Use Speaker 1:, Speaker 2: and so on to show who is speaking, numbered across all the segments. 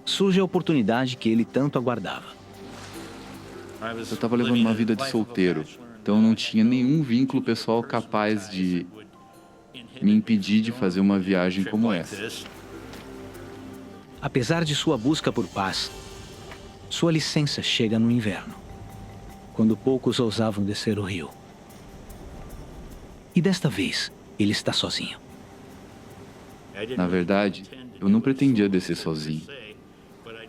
Speaker 1: surge a oportunidade que ele tanto aguardava.
Speaker 2: Eu estava levando uma vida de solteiro, então não tinha nenhum vínculo pessoal capaz de me impedir de fazer uma viagem como essa.
Speaker 1: Apesar de sua busca por paz, sua licença chega no inverno, quando poucos ousavam descer o rio. E desta vez, ele está sozinho.
Speaker 2: Na verdade, eu não pretendia descer sozinho,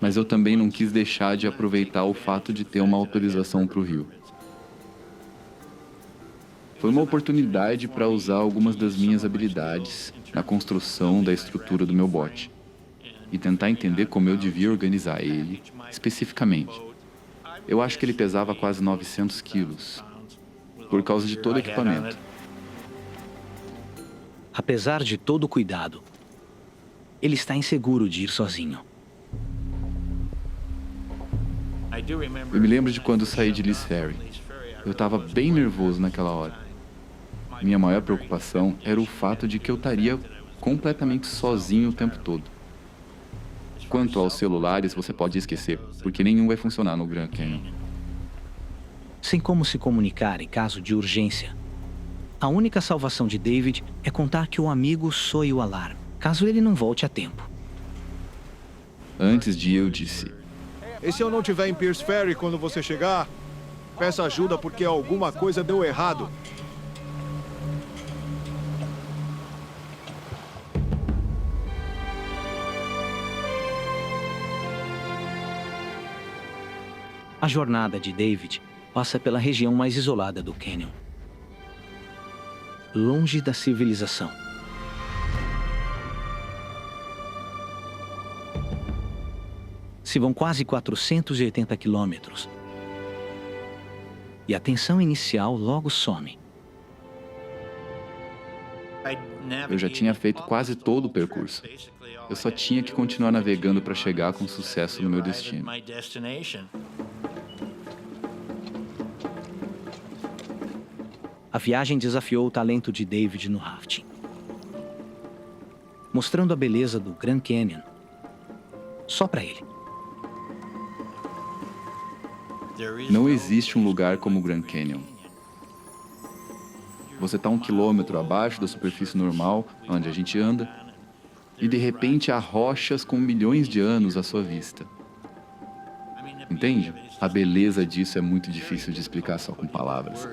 Speaker 2: mas eu também não quis deixar de aproveitar o fato de ter uma autorização para o rio. Foi uma oportunidade para usar algumas das minhas habilidades na construção da estrutura do meu bote e tentar entender como eu devia organizar ele especificamente. Eu acho que ele pesava quase 900 quilos, por causa de todo o equipamento.
Speaker 1: Apesar de todo o cuidado, ele está inseguro de ir sozinho.
Speaker 2: Eu me lembro de quando saí de Lee's Ferry. Eu estava bem nervoso naquela hora. Minha maior preocupação era o fato de que eu estaria completamente sozinho o tempo todo. Quanto aos celulares, você pode esquecer, porque nenhum vai funcionar no Grand Canyon.
Speaker 1: Sem como se comunicar em caso de urgência, a única salvação de David é contar que o amigo soe o alarme, caso ele não volte a tempo.
Speaker 2: Antes de ir, eu disse:
Speaker 3: E se eu não estiver em Pierce Ferry quando você chegar, peça ajuda porque alguma coisa deu errado.
Speaker 1: A jornada de David passa pela região mais isolada do cânion, longe da civilização. Se vão quase 480 quilômetros e a tensão inicial logo some.
Speaker 2: eu já tinha feito quase todo o percurso. Eu só tinha que continuar navegando para chegar com sucesso no meu destino.
Speaker 1: A viagem desafiou o talento de David no rafting, mostrando a beleza do Grand Canyon só para ele.
Speaker 2: Não existe um lugar como o Grand Canyon. Você está 1 quilômetro abaixo da superfície normal, onde a gente anda, e de repente há rochas com milhões de anos à sua vista. Entende? A beleza disso é muito difícil de explicar só com palavras.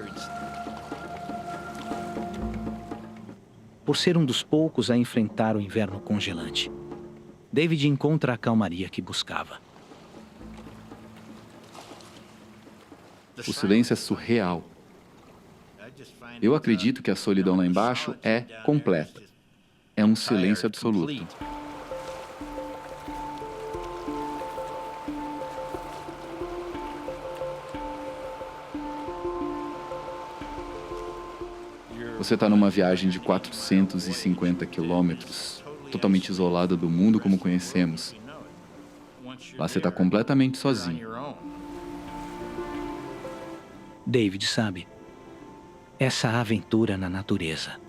Speaker 1: Por ser um dos poucos a enfrentar o inverno congelante, David encontra a calmaria que buscava.
Speaker 2: O silêncio é surreal. Eu acredito que a solidão lá embaixo é completa. É um silêncio absoluto. Você está numa viagem de 450 quilômetros, totalmente isolada do mundo como conhecemos. Lá você está completamente sozinho.
Speaker 1: David sabe, essa aventura na natureza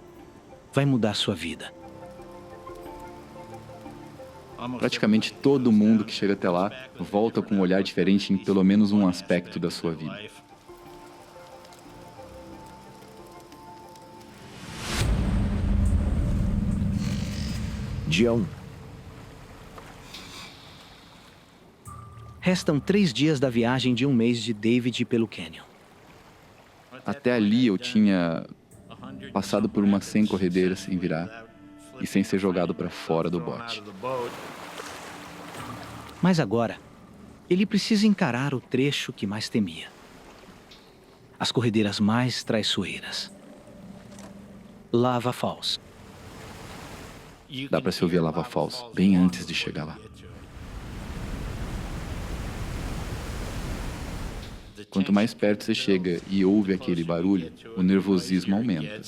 Speaker 1: vai mudar sua vida.
Speaker 2: Praticamente todo mundo que chega até lá volta com um olhar diferente em pelo menos um aspecto da sua vida.
Speaker 4: Dia 1.
Speaker 1: Restam 3 dias da viagem de um mês de David pelo cânion.
Speaker 2: Até ali eu tinha passado por umas 100 corredeiras sem virar e sem ser jogado para fora do bote.
Speaker 1: Mas agora, ele precisa encarar o trecho que mais temia. As corredeiras mais traiçoeiras. Lava Falls.
Speaker 2: Dá para se ouvir a Lava Falls bem antes de chegar lá. Quanto mais perto você chega e ouve aquele barulho, o nervosismo aumenta.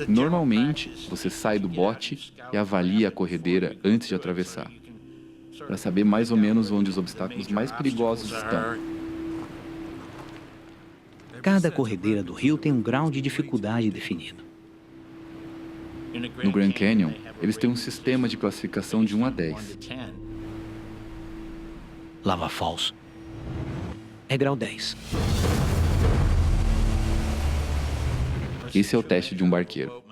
Speaker 2: Normalmente, você sai do bote e avalia a corredeira antes de atravessar, para saber mais ou menos onde os obstáculos mais perigosos estão.
Speaker 1: Cada corredeira do rio tem um grau de dificuldade definido.
Speaker 2: No Grand Canyon, eles têm um sistema de classificação de 1 a 10.
Speaker 1: Lava Falls é grau 10.
Speaker 2: Esse é o teste de um barqueiro.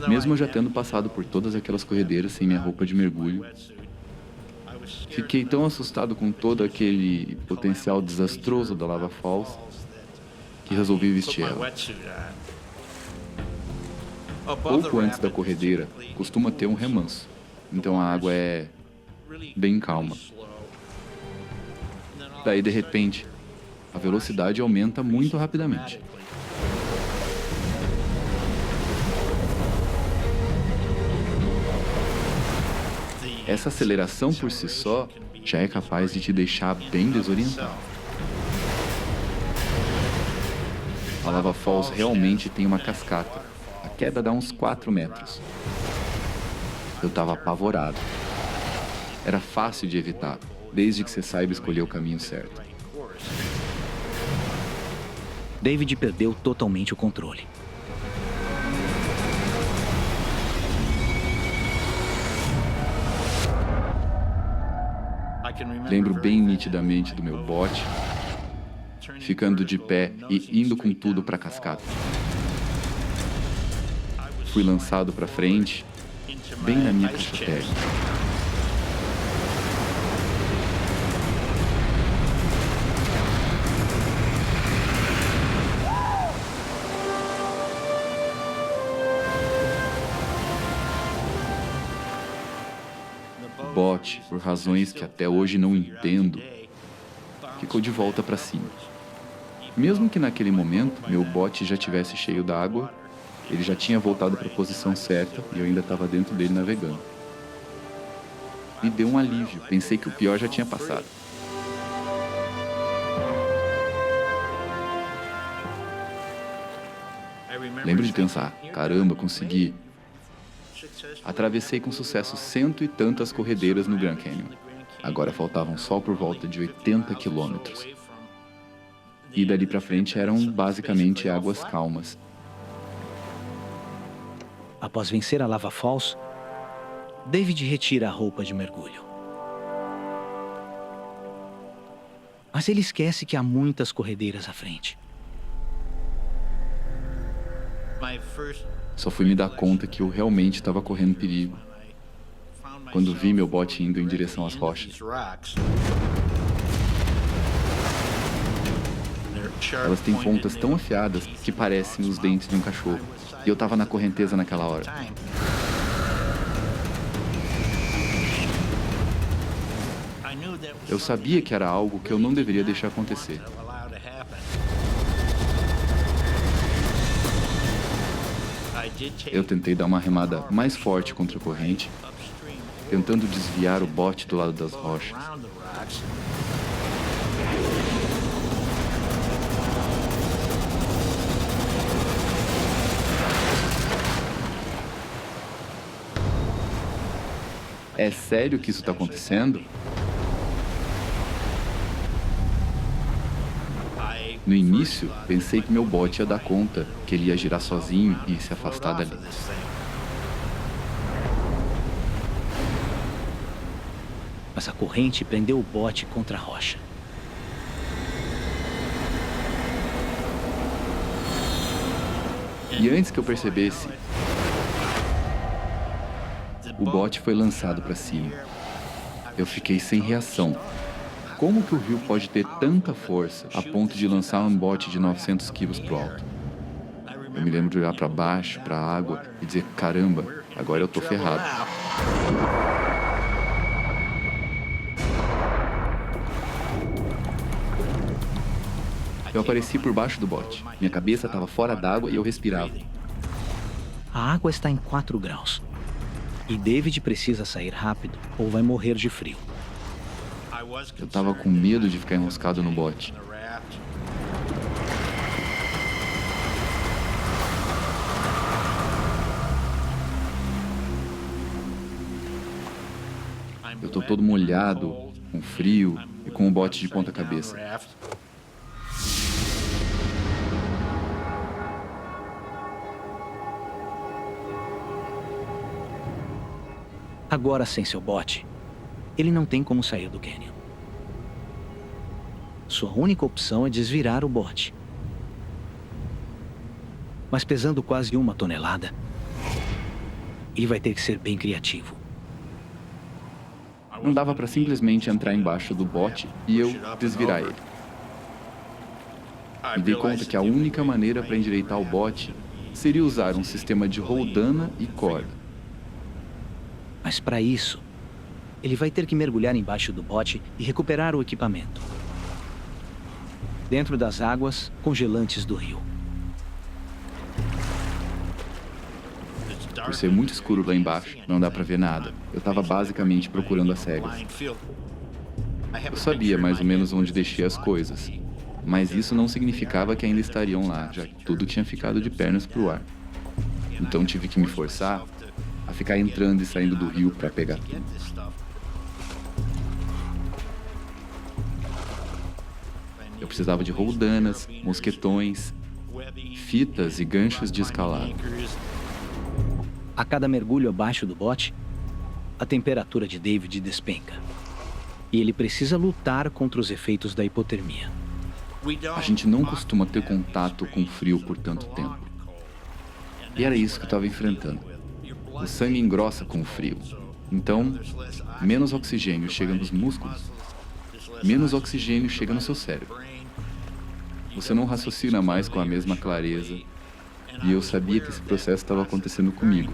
Speaker 2: Mesmo eu já tendo passado por todas aquelas corredeiras sem minha roupa de mergulho, fiquei tão assustado com todo aquele potencial desastroso da Lava Falls que resolvi vestir ela. Pouco antes da corredeira, costuma ter um remanso, então a água é bem calma. Daí, de repente, a velocidade aumenta muito rapidamente. Essa aceleração por si só já é capaz de te deixar bem desorientado. A Lava Falls realmente tem uma cascata. A queda dá uns 4 metros. Eu estava apavorado. Era fácil de evitar, desde que você saiba escolher o caminho certo.
Speaker 1: David perdeu totalmente o controle.
Speaker 2: Lembro bem nitidamente do meu bote, ficando de pé e indo com tudo para a cascata. Fui lançado para frente, bem na minha caixa térmica. O bote, por razões que até hoje não entendo, ficou de volta para cima. Mesmo que naquele momento meu bote já tivesse cheio d'água, ele já tinha voltado para a posição certa e eu ainda estava dentro dele navegando. Me deu um alívio, pensei que o pior já tinha passado. Lembro de pensar, caramba, consegui. Atravessei com sucesso 100 e tantas corredeiras no Grand Canyon. Agora faltavam só por volta de 80 quilômetros. E dali para frente eram basicamente águas calmas.
Speaker 1: Após vencer a Lava Falls, David retira a roupa de mergulho. Mas ele esquece que há muitas corredeiras à frente.
Speaker 2: Só fui me dar conta que eu realmente estava correndo perigo quando vi meu bote indo em direção às rochas. Elas têm pontas tão afiadas que parecem os dentes de um cachorro. E eu estava na correnteza naquela hora. Eu sabia que era algo que eu não deveria deixar acontecer. Eu tentei dar uma remada mais forte contra a corrente, tentando desviar o bote do lado das rochas. É sério que isso está acontecendo? No início, pensei que meu bote ia dar conta, que ele ia girar sozinho e se afastar dali.
Speaker 1: Mas a corrente prendeu o bote contra a rocha.
Speaker 2: E antes que eu percebesse, o bote foi lançado para cima. Eu fiquei sem reação. Como que o rio pode ter tanta força a ponto de lançar um bote de 900 quilos pro alto? Eu me lembro de olhar para baixo, para a água e dizer, caramba, agora eu tô ferrado. Eu apareci por baixo do bote. Minha cabeça estava fora d'água e eu respirava.
Speaker 1: A água está em 4 graus. E David precisa sair rápido ou vai morrer de frio.
Speaker 2: Eu estava com medo de ficar enroscado no bote. Eu estou todo molhado, com frio e com o bote de ponta cabeça.
Speaker 1: Agora, sem seu bote, ele não tem como sair do cânion. Sua única opção é desvirar o bote. Mas pesando quase 1 tonelada, ele vai ter que ser bem criativo.
Speaker 2: Não dava para simplesmente entrar embaixo do bote e eu desvirar ele. Me dei conta que a única maneira para endireitar o bote seria usar um sistema de roldana e corda.
Speaker 1: Mas para isso, ele vai ter que mergulhar embaixo do bote e recuperar o equipamento. Dentro das águas congelantes do rio.
Speaker 2: Por ser muito escuro lá embaixo, não dá para ver nada. Eu estava basicamente procurando as cegas. Eu sabia mais ou menos onde deixei as coisas, mas isso não significava que ainda estariam lá, já que tudo tinha ficado de pernas para o ar. Então tive que me forçar a ficar entrando e saindo do rio para pegar tudo. Eu precisava de roldanas, mosquetões, fitas e ganchos de escalada.
Speaker 1: A cada mergulho abaixo do bote, a temperatura de David despenca. E ele precisa lutar contra os efeitos da hipotermia.
Speaker 2: A gente não costuma ter contato com frio por tanto tempo. E era isso que eu estava enfrentando. O sangue engrossa com o frio. Então, menos oxigênio chega nos músculos, menos oxigênio chega no seu cérebro. Você não raciocina mais com a mesma clareza. E eu sabia que esse processo estava acontecendo comigo.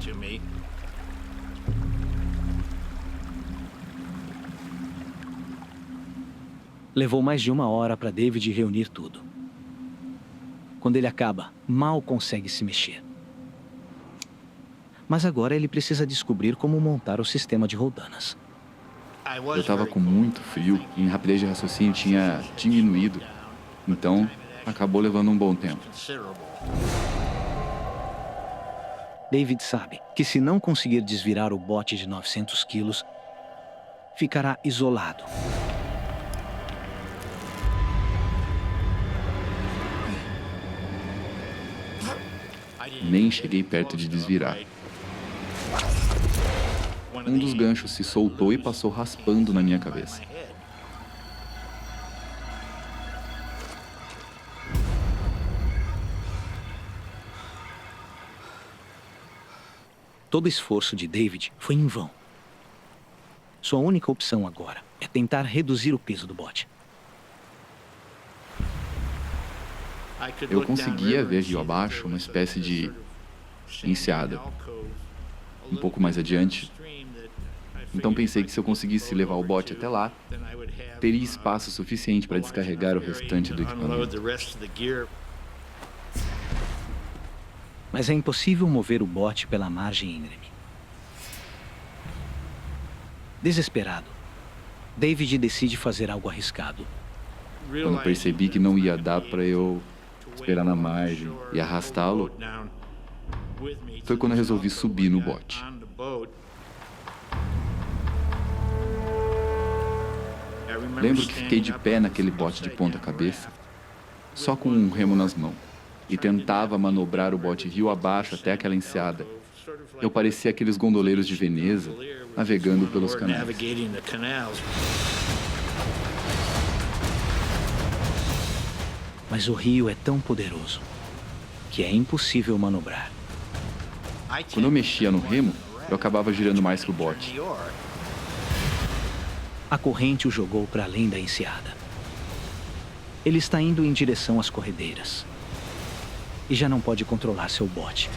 Speaker 1: Levou mais de 1 hora para David reunir tudo. Quando ele acaba, mal consegue se mexer. Mas agora ele precisa descobrir como montar o sistema de roldanas.
Speaker 2: Eu estava com muito frio e minha rapidez de raciocínio tinha diminuído. Então, acabou levando um bom tempo.
Speaker 1: David sabe que se não conseguir desvirar o bote de 900 quilos, ficará isolado.
Speaker 2: Nem cheguei perto de desvirar. Um dos ganchos se soltou e passou raspando na minha cabeça.
Speaker 1: Todo o esforço de David foi em vão. Sua única opção agora é tentar reduzir o peso do bote.
Speaker 2: Eu conseguia ver rio abaixo uma espécie de enseada, um pouco mais adiante. Então pensei que se eu conseguisse levar o bote até lá, teria espaço suficiente para descarregar o restante do equipamento.
Speaker 1: Mas é impossível mover o bote pela margem íngreme. Desesperado, David decide fazer algo arriscado.
Speaker 2: Quando percebi que não ia dar para eu esperar na margem e arrastá-lo, foi quando eu resolvi subir no bote. Lembro que fiquei de pé naquele bote de ponta cabeça, só com um remo nas mãos, e tentava manobrar o bote rio abaixo até aquela enseada. Eu parecia aqueles gondoleiros de Veneza, navegando pelos canais.
Speaker 1: Mas o rio é tão poderoso que é impossível manobrar.
Speaker 2: Quando eu mexia no remo, eu acabava girando mais que o bote.
Speaker 1: A corrente o jogou para além da enseada. Ele está indo em direção às corredeiras. E já não pode controlar seu bote.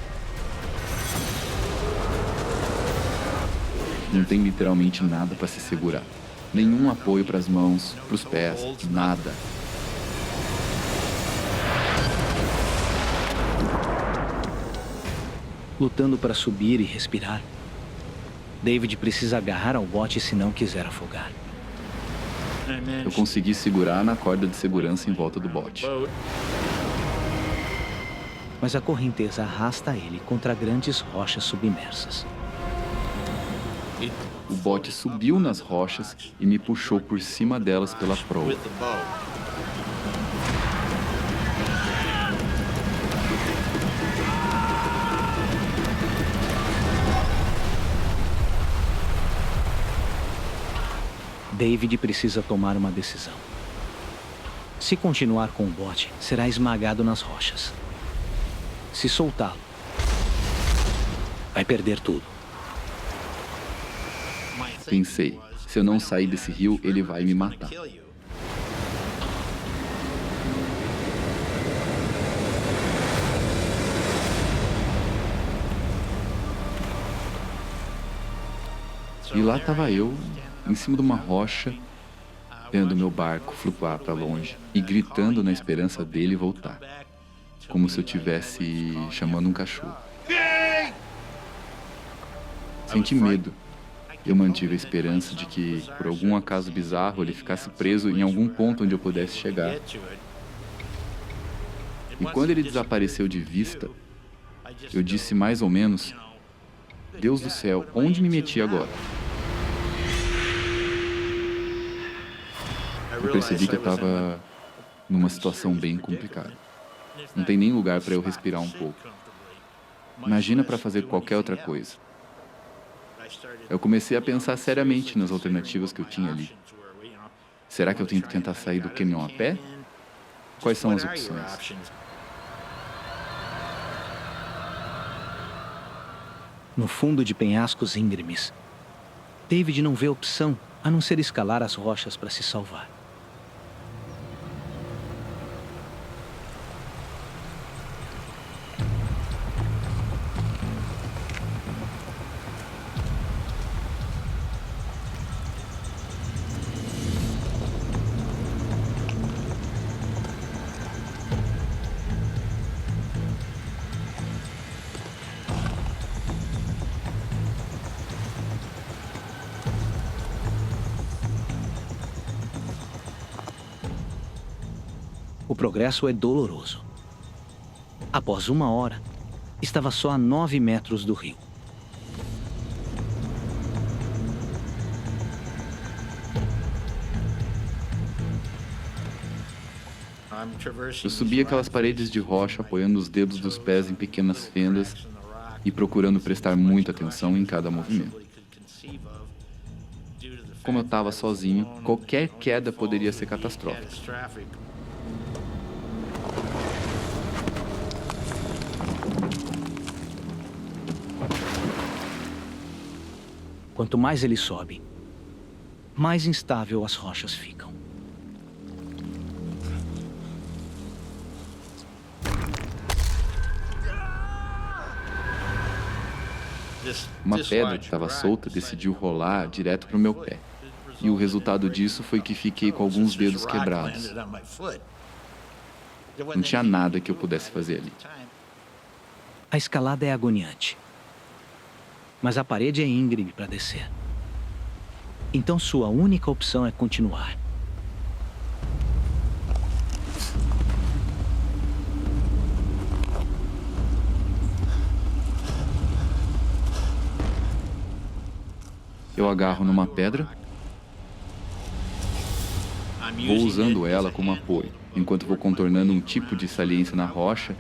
Speaker 2: Não tem literalmente nada para se segurar. Nenhum apoio para as mãos, para os pés, nada.
Speaker 1: Lutando para subir e respirar, David precisa agarrar ao bote se não quiser afogar.
Speaker 2: Eu consegui segurar na corda de segurança em volta do bote.
Speaker 1: Mas a correnteza arrasta ele contra grandes rochas submersas.
Speaker 2: O bote subiu nas rochas e me puxou por cima delas pela proa.
Speaker 1: David precisa tomar uma decisão. Se continuar com o bote, será esmagado nas rochas. Se soltá-lo, vai perder tudo.
Speaker 2: Pensei, se eu não sair desse rio, ele vai me matar. E lá estava eu, em cima de uma rocha, vendo meu barco flutuar para longe e gritando na esperança dele voltar, como se eu estivesse chamando um cachorro. Senti medo. Eu mantive a esperança de que, por algum acaso bizarro, ele ficasse preso em algum ponto onde eu pudesse chegar. E quando ele desapareceu de vista, eu disse mais ou menos: Deus do céu, onde me meti agora? Eu percebi que eu estava numa situação bem complicada. Não tem nem lugar para eu respirar um pouco. Imagina para fazer qualquer outra coisa. Eu comecei a pensar seriamente nas alternativas que eu tinha ali. Será que eu tenho que tentar sair do caminhão a pé? Quais são as opções?
Speaker 1: No fundo de penhascos íngremes, David não vê opção a não ser escalar as rochas para se salvar. O progresso é doloroso. Após 1 hora, estava só a 9 metros do rio.
Speaker 2: Eu subi aquelas paredes de rocha apoiando os dedos dos pés em pequenas fendas e procurando prestar muita atenção em cada movimento. Como eu estava sozinho, qualquer queda poderia ser catastrófica.
Speaker 1: Quanto mais ele sobe, mais instável as rochas ficam.
Speaker 2: Uma pedra que estava solta decidiu rolar direto para o meu pé. E o resultado disso foi que fiquei com alguns dedos quebrados. Não tinha nada que eu pudesse fazer ali.
Speaker 1: A escalada é agoniante, mas a parede é íngreme para descer. Então sua única opção é continuar.
Speaker 2: Eu agarro numa pedra, vou usando ela como apoio, enquanto vou contornando um tipo de saliência na rocha,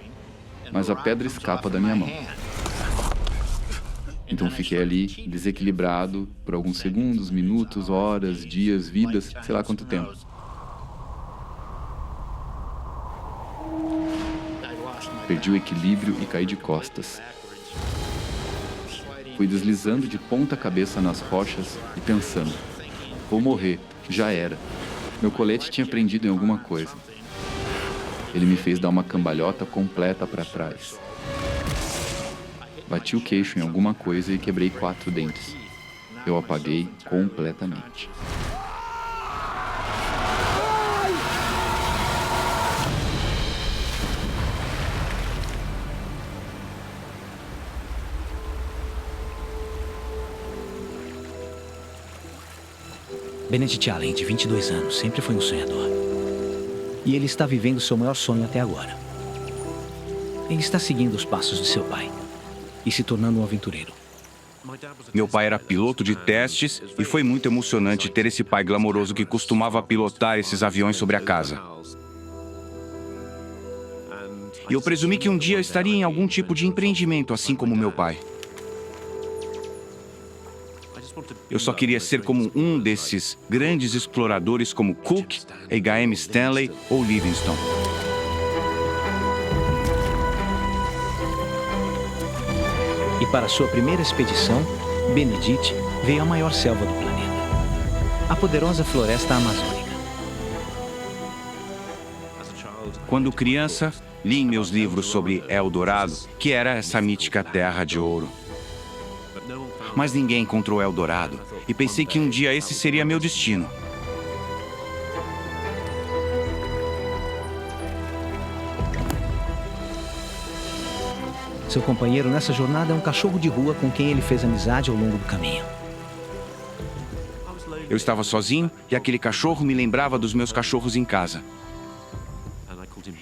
Speaker 2: mas a pedra escapa da minha mão. Então fiquei ali, desequilibrado, por alguns segundos, minutos, horas, dias, vidas, sei lá quanto tempo. Perdi o equilíbrio e caí de costas. Fui deslizando de ponta cabeça nas rochas e pensando: vou morrer, já era. Meu colete tinha prendido em alguma coisa. Ele me fez dar uma cambalhota completa para trás. Bati o queixo em alguma coisa e quebrei 4 dentes. Eu apaguei completamente.
Speaker 1: Benedict Allen, de 22 anos, sempre foi um sonhador. E ele está vivendo seu maior sonho até agora. Ele está seguindo os passos de seu pai e se tornando um aventureiro.
Speaker 4: Meu pai era piloto de testes e foi muito emocionante ter esse pai glamouroso que costumava pilotar esses aviões sobre a casa. E eu presumi que um dia eu estaria em algum tipo de empreendimento, assim como meu pai. Eu só queria ser como um desses grandes exploradores como Cook, H.M. Stanley ou Livingstone.
Speaker 1: E para sua primeira expedição, Benedict veio à maior selva do planeta, a poderosa floresta amazônica.
Speaker 4: Quando criança, li em meus livros sobre Eldorado que era essa mítica terra de ouro. Mas ninguém encontrou Eldorado e pensei que um dia esse seria meu destino.
Speaker 1: Seu companheiro nessa jornada é um cachorro de rua com quem ele fez amizade ao longo do caminho.
Speaker 4: Eu estava sozinho e aquele cachorro me lembrava dos meus cachorros em casa.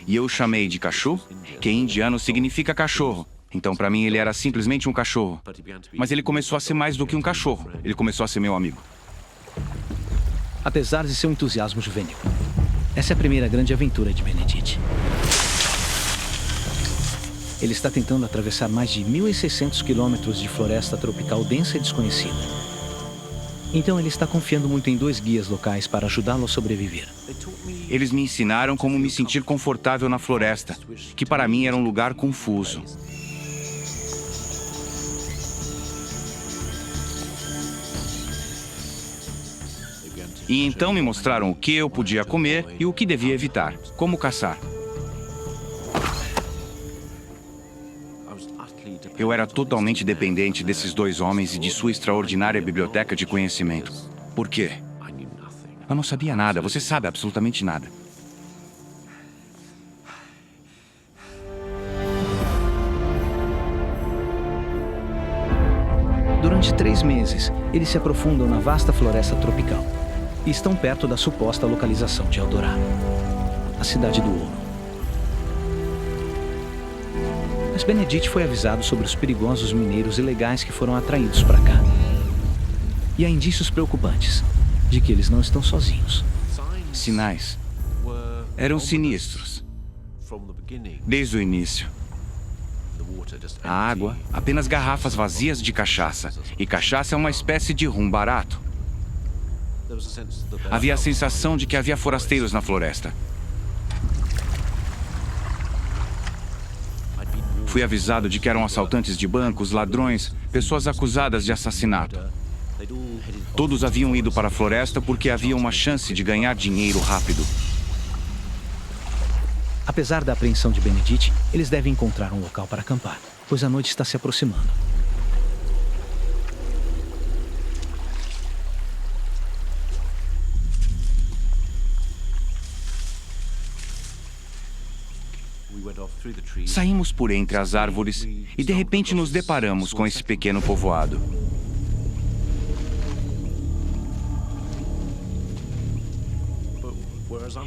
Speaker 4: E eu o chamei de Cachu, que em indiano significa cachorro. Então, para mim, ele era simplesmente um cachorro. Mas ele começou a ser mais do que um cachorro. Ele começou a ser meu amigo.
Speaker 1: Apesar de seu entusiasmo juvenil, essa é a primeira grande aventura de Benedict. Ele está tentando atravessar mais de 1.600 quilômetros de floresta tropical densa e desconhecida. Então ele está confiando muito em 2 guias locais para ajudá-lo a sobreviver.
Speaker 4: Eles me ensinaram como me sentir confortável na floresta, que para mim era um lugar confuso. E então me mostraram o que eu podia comer e o que devia evitar, como caçar. Eu era totalmente dependente desses 2 homens e de sua extraordinária biblioteca de conhecimento. Por quê? Eu não sabia nada, você sabe absolutamente nada.
Speaker 1: Durante 3 meses, eles se aprofundam na vasta floresta tropical e estão perto da suposta localização de Eldorado, a cidade do ouro. Mas Benedict foi avisado sobre os perigosos mineiros ilegais que foram atraídos para cá. E há indícios preocupantes de que eles não estão sozinhos.
Speaker 4: Sinais eram sinistros. Desde o início. A água, apenas garrafas vazias de cachaça. E cachaça é uma espécie de rum barato. Havia a sensação de que havia forasteiros na floresta. Fui avisado de que eram assaltantes de bancos, ladrões, pessoas acusadas de assassinato. Todos haviam ido para a floresta porque havia uma chance de ganhar dinheiro rápido.
Speaker 1: Apesar da apreensão de Benedict, eles devem encontrar um local para acampar, pois a noite está se aproximando.
Speaker 4: Saímos por entre as árvores e de repente nos deparamos com esse pequeno povoado.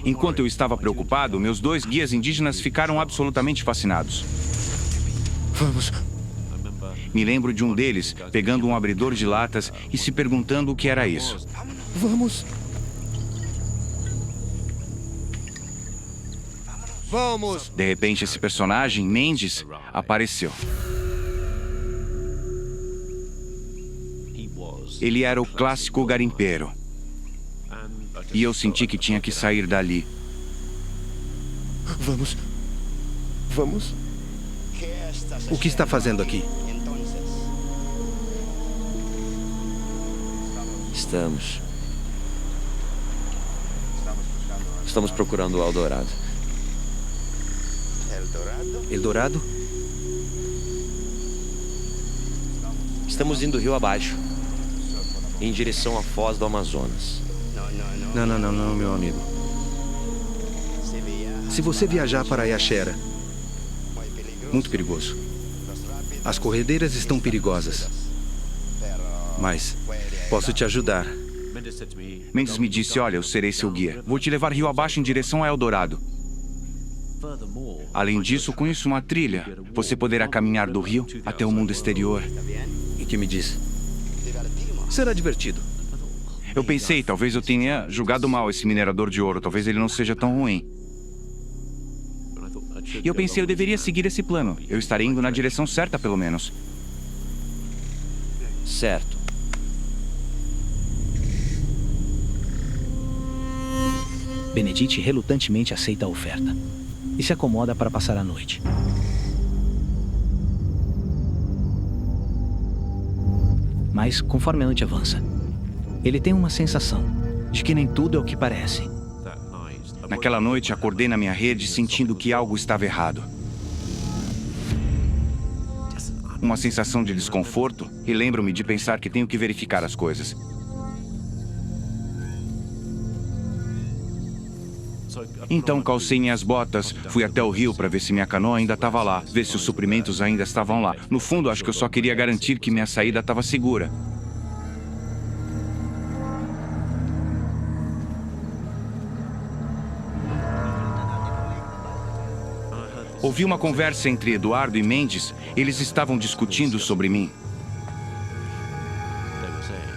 Speaker 4: Enquanto eu estava preocupado, meus 2 guias indígenas ficaram absolutamente fascinados.
Speaker 3: Vamos.
Speaker 4: Me lembro de um deles pegando um abridor de latas e se perguntando o que era isso.
Speaker 3: Vamos. Vamos!
Speaker 4: De repente, esse personagem, Mendes, apareceu. Ele era o clássico garimpeiro. E eu senti que tinha que sair dali.
Speaker 3: Vamos. Vamos.
Speaker 5: O que está fazendo aqui? Estamos procurando o Eldorado. Eldorado? Estamos indo rio abaixo, em direção à foz do Amazonas. Não, meu amigo. Se você viajar para Yaxera, muito perigoso. As corredeiras estão perigosas. Mas posso te ajudar.
Speaker 4: Mendes me disse, olha, eu serei seu guia. Vou te levar rio abaixo em direção a Eldorado. Além disso, conheço uma trilha. Você poderá caminhar do rio até o mundo exterior.
Speaker 5: E que me diz? Será divertido.
Speaker 4: Eu pensei, talvez eu tenha julgado mal esse minerador de ouro. Talvez ele não seja tão ruim. E eu pensei, eu deveria seguir esse plano. Eu estarei indo na direção certa, pelo menos.
Speaker 5: Certo.
Speaker 1: Benedict relutantemente aceita a oferta e se acomoda para passar a noite. Mas, conforme a noite avança, ele tem uma sensação de que nem tudo é o que parece.
Speaker 4: Naquela noite, acordei na minha rede sentindo que algo estava errado. Uma sensação de desconforto e lembro-me de pensar que tenho que verificar as coisas. Então calcei minhas botas, fui até o rio para ver se minha canoa ainda estava lá, ver se os suprimentos ainda estavam lá. No fundo, acho que eu só queria garantir que minha saída estava segura. Ouvi uma conversa entre Eduardo e Mendes. Eles estavam discutindo sobre mim.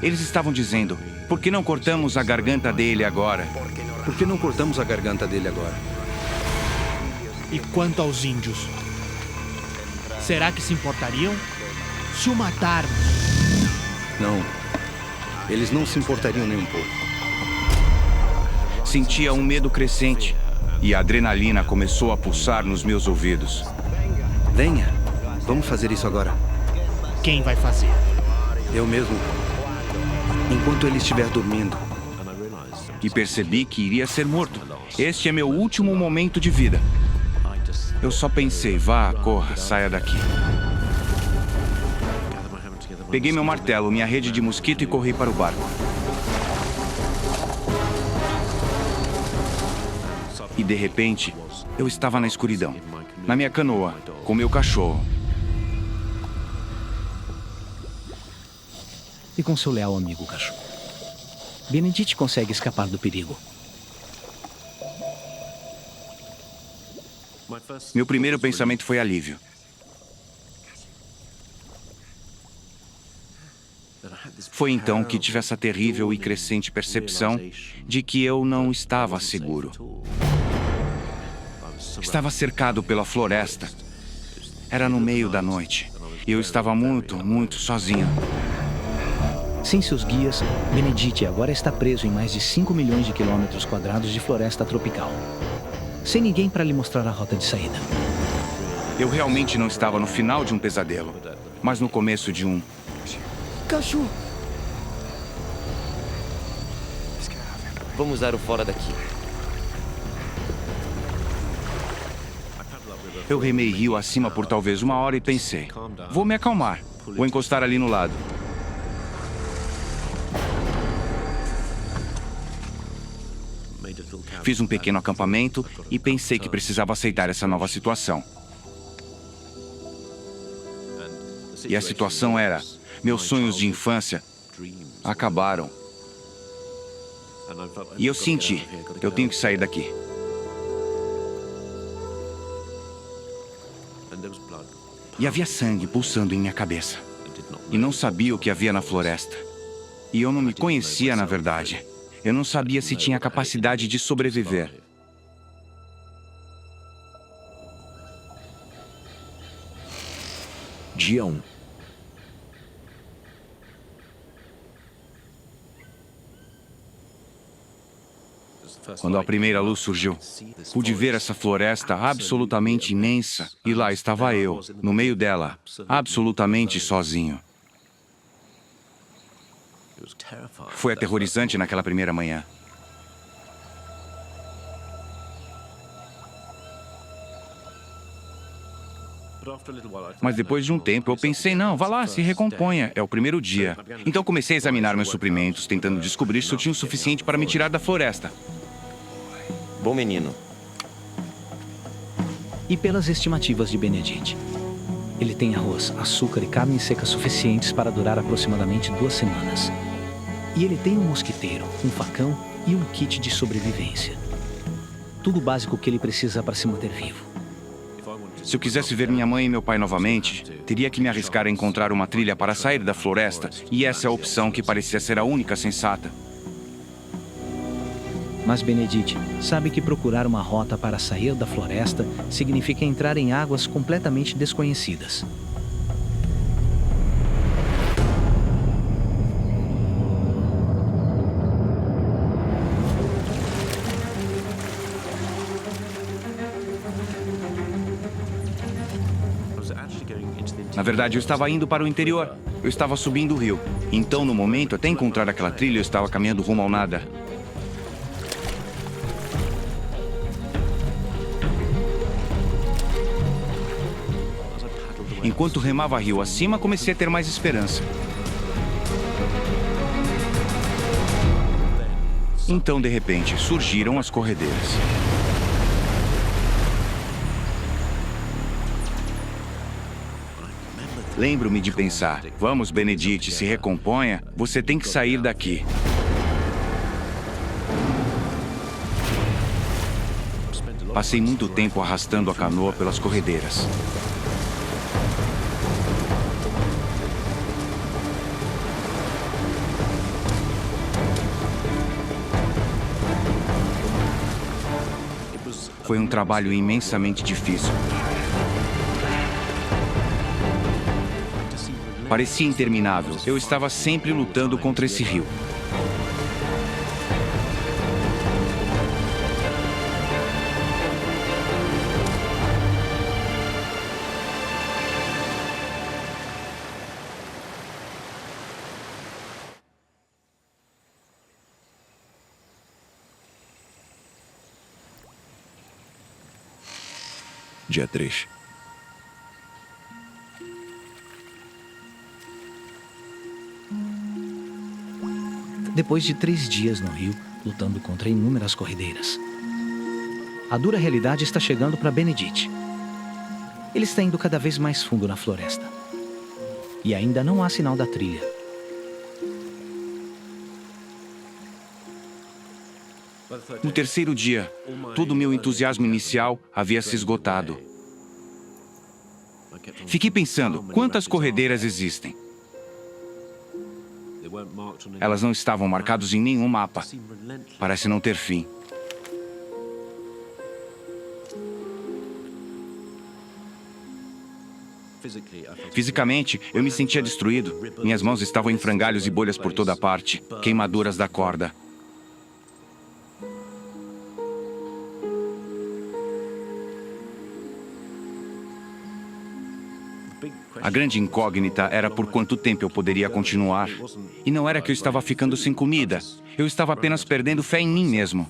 Speaker 4: Eles estavam dizendo, por que não cortamos a garganta dele agora?
Speaker 5: Por que não cortamos a garganta dele agora?
Speaker 6: E quanto aos índios? Será que se importariam? Se o matarmos?
Speaker 5: Não. Eles não se importariam nem um pouco.
Speaker 4: Sentia um medo crescente e a adrenalina começou a pulsar nos meus ouvidos.
Speaker 5: Venha. Vamos fazer isso agora.
Speaker 6: Quem vai fazer?
Speaker 5: Eu mesmo. Enquanto ele estiver dormindo.
Speaker 4: E percebi que iria ser morto. Este é meu último momento de vida. Eu só pensei, vá, corra, saia daqui. Peguei meu martelo, minha rede de mosquito e corri para o barco. E de repente, eu estava na escuridão, na minha canoa, com meu cachorro.
Speaker 1: E com seu leal amigo cachorro. Benedict consegue escapar do perigo.
Speaker 4: Meu primeiro pensamento foi alívio. Foi então que tive essa terrível e crescente percepção de que eu não estava seguro. Estava cercado pela floresta. Era no meio da noite. E eu estava muito sozinho.
Speaker 1: Sem seus guias, Benedict agora está preso em mais de 5 milhões de quilômetros quadrados de floresta tropical. Sem ninguém para lhe mostrar a rota de saída.
Speaker 4: Eu realmente não estava no final de um pesadelo, mas no começo de um.
Speaker 7: Cachorro! Vamos dar o fora daqui.
Speaker 4: Eu remei rio acima por talvez 1 hora e pensei, vou me acalmar, vou encostar ali no lado. Fiz um pequeno acampamento e pensei que precisava aceitar essa nova situação. E a situação era, meus sonhos de infância acabaram. E eu senti, eu tenho que sair daqui. E havia sangue pulsando em minha cabeça. E não sabia o que havia na floresta. E eu não me conhecia, na verdade. Eu não sabia se tinha a capacidade de sobreviver.
Speaker 8: Dia 1.
Speaker 4: Quando a primeira luz surgiu, pude ver essa floresta absolutamente imensa e lá estava eu, no meio dela, absolutamente sozinho. Foi aterrorizante naquela primeira manhã. Mas depois de um tempo eu pensei, não, vá lá, se recomponha, é o primeiro dia. Então comecei a examinar meus suprimentos, tentando descobrir se eu tinha o suficiente para me tirar da floresta.
Speaker 7: Bom menino.
Speaker 1: E pelas estimativas de Benedict, ele tem arroz, açúcar e carne seca suficientes para durar aproximadamente 2 semanas. E ele tem um mosquiteiro, um facão e um kit de sobrevivência. Tudo básico que ele precisa para se manter vivo.
Speaker 4: Se eu quisesse ver minha mãe e meu pai novamente, teria que me arriscar a encontrar uma trilha para sair da floresta, e essa é a opção que parecia ser a única sensata.
Speaker 1: Mas Benedict sabe que procurar uma rota para sair da floresta significa entrar em águas completamente desconhecidas.
Speaker 4: Na verdade, eu estava indo para o interior. Eu estava subindo o rio. Então, no momento, até encontrar aquela trilha, eu estava caminhando rumo ao nada. Enquanto remava rio acima, comecei a ter mais esperança. Então, de repente, surgiram as corredeiras. Lembro-me de pensar, vamos, Benedict, se recomponha, você tem que sair daqui. Passei muito tempo arrastando a canoa pelas corredeiras. Foi um trabalho imensamente difícil. Parecia interminável. Eu estava sempre lutando contra esse rio. Dia 3.
Speaker 1: Depois de 3 dias no rio, lutando contra inúmeras corredeiras, a dura realidade está chegando para Benedict. Ele está indo cada vez mais fundo na floresta. E ainda não há sinal da trilha.
Speaker 4: No terceiro dia, todo o meu entusiasmo inicial havia se esgotado. Fiquei pensando, quantas corredeiras existem? Elas não estavam marcadas em nenhum mapa. Parece não ter fim. Fisicamente, eu me sentia destruído. Minhas mãos estavam em frangalhos e bolhas por toda parte, queimaduras da corda. A grande incógnita era por quanto tempo eu poderia continuar. E não era que eu estava ficando sem comida. Eu estava apenas perdendo fé em mim mesmo.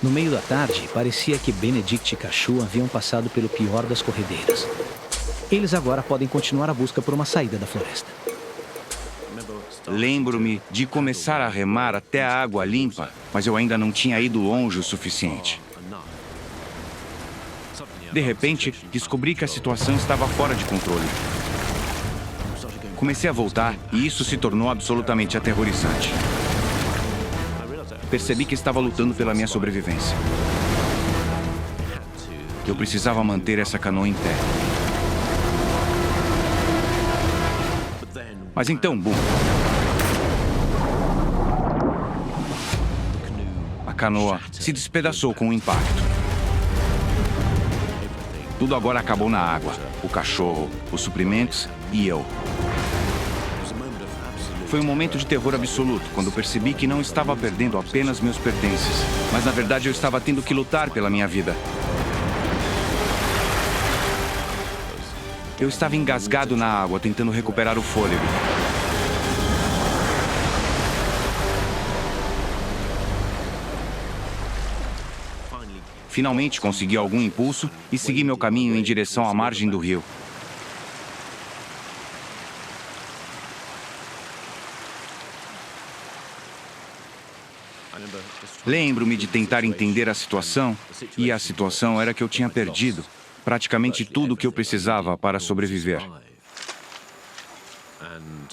Speaker 1: No meio da tarde, parecia que Benedict e Cachu haviam passado pelo pior das corredeiras. Eles agora podem continuar a busca por uma saída da floresta.
Speaker 4: Lembro-me de começar a remar até a água limpa, mas eu ainda não tinha ido longe o suficiente. De repente, descobri que a situação estava fora de controle. Comecei a voltar e isso se tornou absolutamente aterrorizante. Percebi que estava lutando pela minha sobrevivência. Eu precisava manter essa canoa em pé. Mas então, bum! A canoa se despedaçou com o impacto. Tudo agora acabou na água. O cachorro, os suprimentos e eu. Foi um momento de terror absoluto, quando percebi que não estava perdendo apenas meus pertences, mas na verdade eu estava tendo que lutar pela minha vida. Eu estava engasgado na água, tentando recuperar o fôlego. Finalmente consegui algum impulso e segui meu caminho em direção à margem do rio. Lembro-me de tentar entender a situação, e a situação era que eu tinha perdido praticamente tudo o que eu precisava para sobreviver.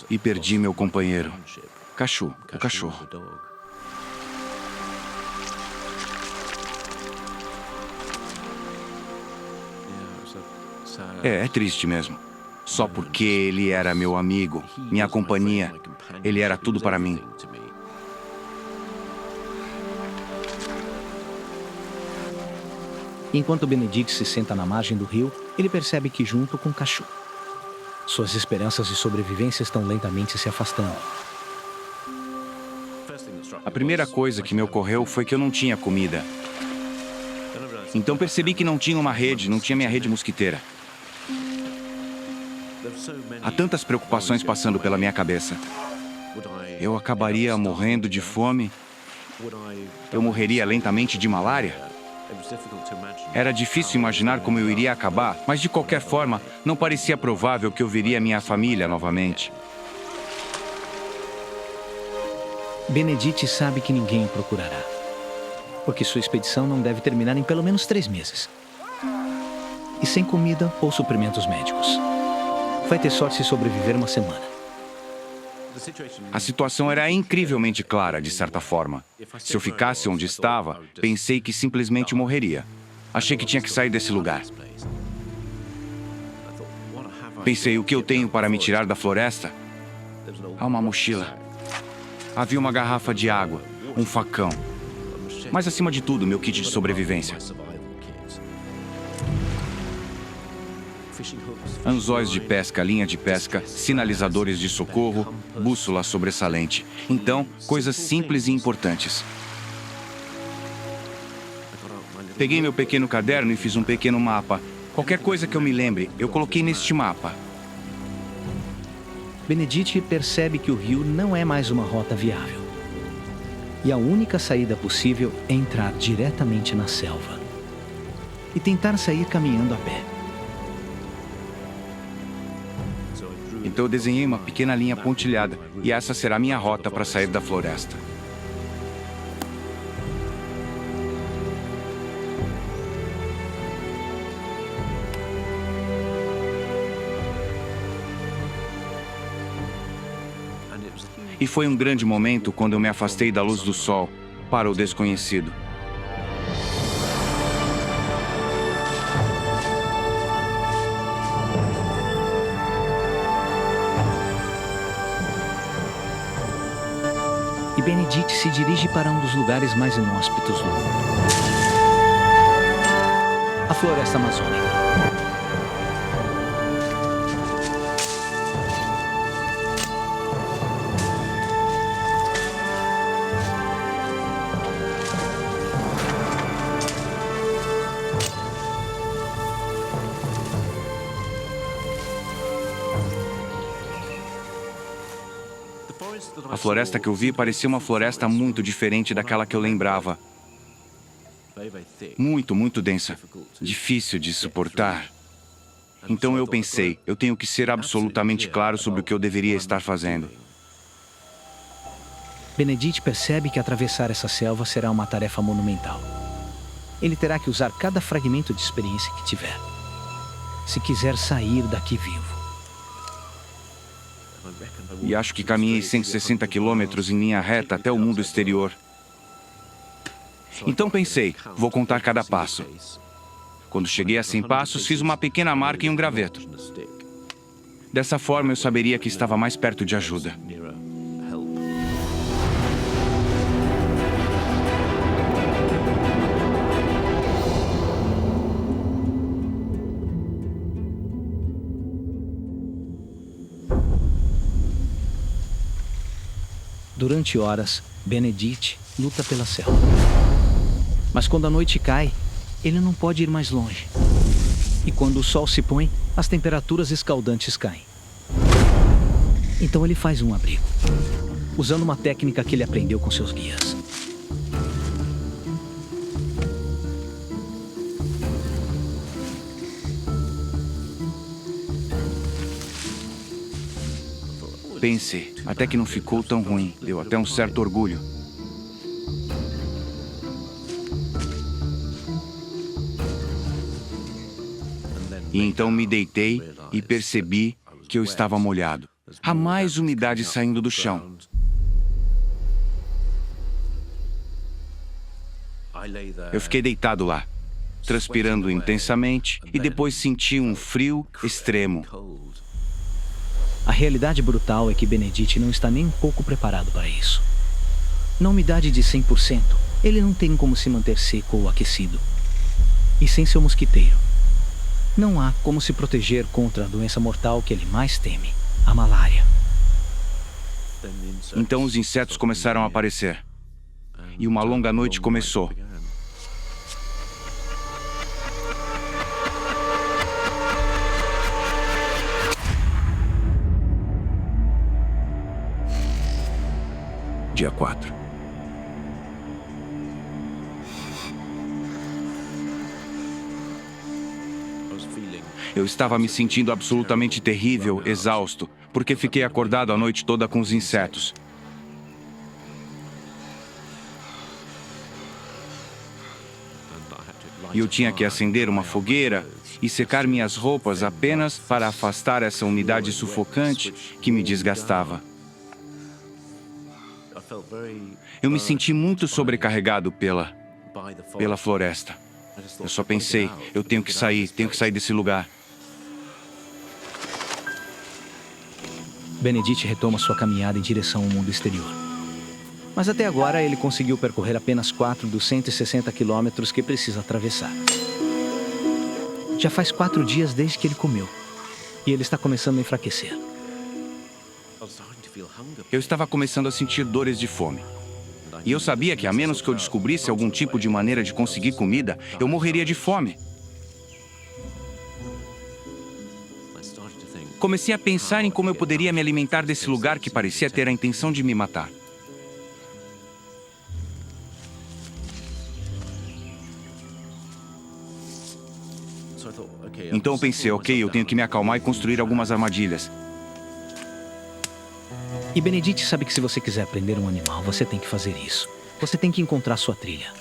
Speaker 4: E perdi meu companheiro, Cachu, o cachorro. É triste mesmo. Só porque ele era meu amigo, minha companhia, ele era tudo para mim.
Speaker 1: Enquanto Benedict se senta na margem do rio, ele percebe que junto com Cachu, Suas esperanças de sobrevivência estão lentamente se afastando.
Speaker 4: A primeira coisa que me ocorreu foi que eu não tinha comida. Então percebi que não tinha uma rede, não tinha minha rede mosquiteira. Há tantas preocupações passando pela minha cabeça. Eu acabaria morrendo de fome? Eu morreria lentamente de malária? Era difícil imaginar como eu iria acabar, mas de qualquer forma, não parecia provável que eu veria minha família novamente.
Speaker 1: Benedict sabe que ninguém o procurará, porque sua expedição não deve terminar em pelo menos 3 meses. E sem comida ou suprimentos médicos. Vai ter sorte se sobreviver uma semana.
Speaker 4: A situação era incrivelmente clara, de certa forma. Se eu ficasse onde estava, pensei que simplesmente morreria. Achei que tinha que sair desse lugar. Pensei, o que eu tenho para me tirar da floresta? Há uma mochila. Havia uma garrafa de água, um facão. Mas acima de tudo, meu kit de sobrevivência. Anzóis de pesca, linha de pesca, sinalizadores de socorro, bússola sobressalente. Então, coisas simples e importantes. Peguei meu pequeno caderno e fiz um pequeno mapa. Qualquer coisa que eu me lembre, eu coloquei neste mapa.
Speaker 1: Benedict percebe que o rio não é mais uma rota viável. E a única saída possível é entrar diretamente na selva e tentar sair caminhando a pé.
Speaker 4: Então eu desenhei uma pequena linha pontilhada, e essa será a minha rota para sair da floresta. E foi um grande momento quando eu me afastei da luz do sol para o desconhecido.
Speaker 1: E Benedict se dirige para um dos lugares mais inóspitos do mundo. A floresta amazônica.
Speaker 4: A floresta que eu vi parecia uma floresta muito diferente daquela que eu lembrava. Muito densa. Difícil de suportar. Então eu pensei, eu tenho que ser absolutamente claro sobre o que eu deveria estar fazendo.
Speaker 1: Benedict percebe que atravessar essa selva será uma tarefa monumental. Ele terá que usar cada fragmento de experiência que tiver, se quiser sair daqui vivo.
Speaker 4: E acho que caminhei 160 quilômetros em linha reta até o mundo exterior. Então pensei, vou contar cada passo. Quando cheguei a 100 passos, fiz uma pequena marca em um graveto. Dessa forma, eu saberia que estava mais perto de ajuda.
Speaker 1: Durante horas, Benedict luta pela selva. Mas quando a noite cai, ele não pode ir mais longe. E quando o sol se põe, as temperaturas escaldantes caem. Então ele faz um abrigo, usando uma técnica que ele aprendeu com seus guias.
Speaker 4: Pensei, até que não ficou tão ruim. Deu até um certo orgulho. E então me deitei e percebi que eu estava molhado. Há mais umidade saindo do chão. Eu fiquei deitado lá, transpirando intensamente, e depois senti um frio extremo.
Speaker 1: A realidade brutal é que Benedict não está nem um pouco preparado para isso. Na umidade de 100%, ele não tem como se manter seco ou aquecido. E sem seu mosquiteiro, Não há como se proteger contra a doença mortal que ele mais teme, a malária.
Speaker 4: Então os insetos começaram a aparecer. E uma longa noite começou. Dia 4. Eu estava me sentindo absolutamente terrível, exausto, porque fiquei acordado a noite toda com os insetos. E eu tinha que acender uma fogueira e secar minhas roupas apenas para afastar essa umidade sufocante que me desgastava. Eu me senti muito sobrecarregado pela floresta. Eu só pensei, eu tenho que sair desse lugar.
Speaker 1: Benedict retoma sua caminhada em direção ao mundo exterior. Mas até agora ele conseguiu percorrer apenas 4 dos 160 quilômetros que precisa atravessar. Já faz 4 dias desde que ele comeu. E ele está começando a enfraquecer.
Speaker 4: Eu estava começando a sentir dores de fome. E eu sabia que a menos que eu descobrisse algum tipo de maneira de conseguir comida, eu morreria de fome. Comecei a pensar em como eu poderia me alimentar desse lugar que parecia ter a intenção de me matar. Então eu pensei, ok, eu tenho que me acalmar e construir algumas armadilhas.
Speaker 1: E Benedict sabe que se você quiser prender um animal, você tem que fazer isso. Você tem que encontrar sua trilha.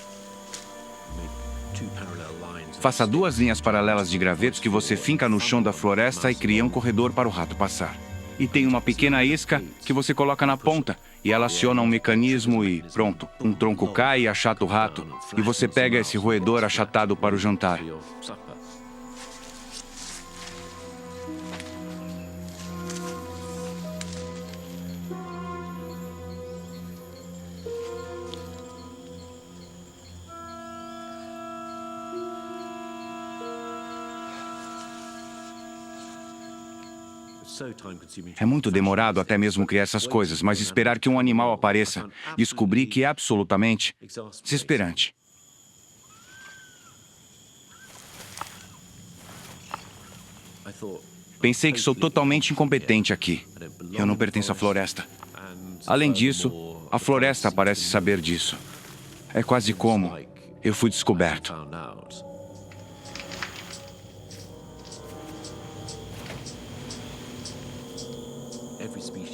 Speaker 4: Faça 2 linhas paralelas de gravetos que você finca no chão da floresta e cria um corredor para o rato passar. E tem uma pequena isca que você coloca na ponta e ela aciona um mecanismo e pronto. Um tronco cai e achata o rato e você pega esse roedor achatado para o jantar. É muito demorado até mesmo criar essas coisas, mas esperar que um animal apareça, descobri que é absolutamente desesperante. Pensei que sou totalmente incompetente aqui. Eu não pertenço à floresta. Além disso, a floresta parece saber disso. É quase como eu fui descoberto.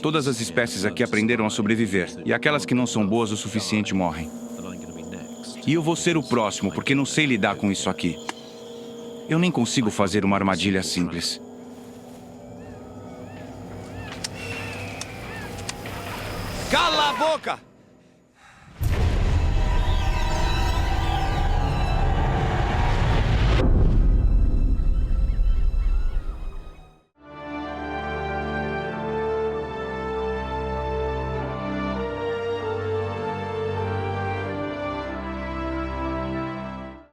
Speaker 4: Todas as espécies aqui aprenderam a sobreviver, e aquelas que não são boas o suficiente morrem. E eu vou ser o próximo, porque não sei lidar com isso aqui. Eu nem consigo fazer uma armadilha simples.
Speaker 7: Cala a boca!